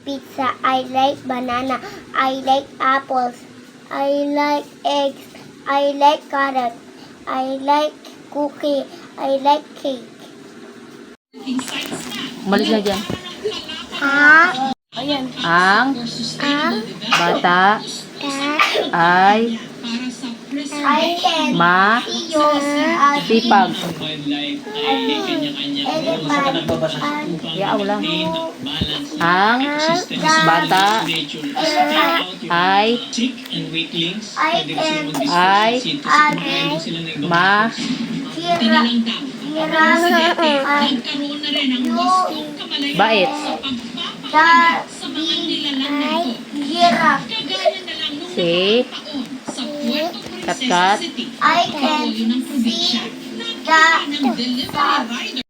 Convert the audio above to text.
Pizza. I like banana. I like apples. I like eggs. I like carrot. I like cookie. I like cake. Umalis na dyan. Ha? Ang bata ay masipag. Yaw lang. Ang bata ay bait. Si Katkat I can see the sun.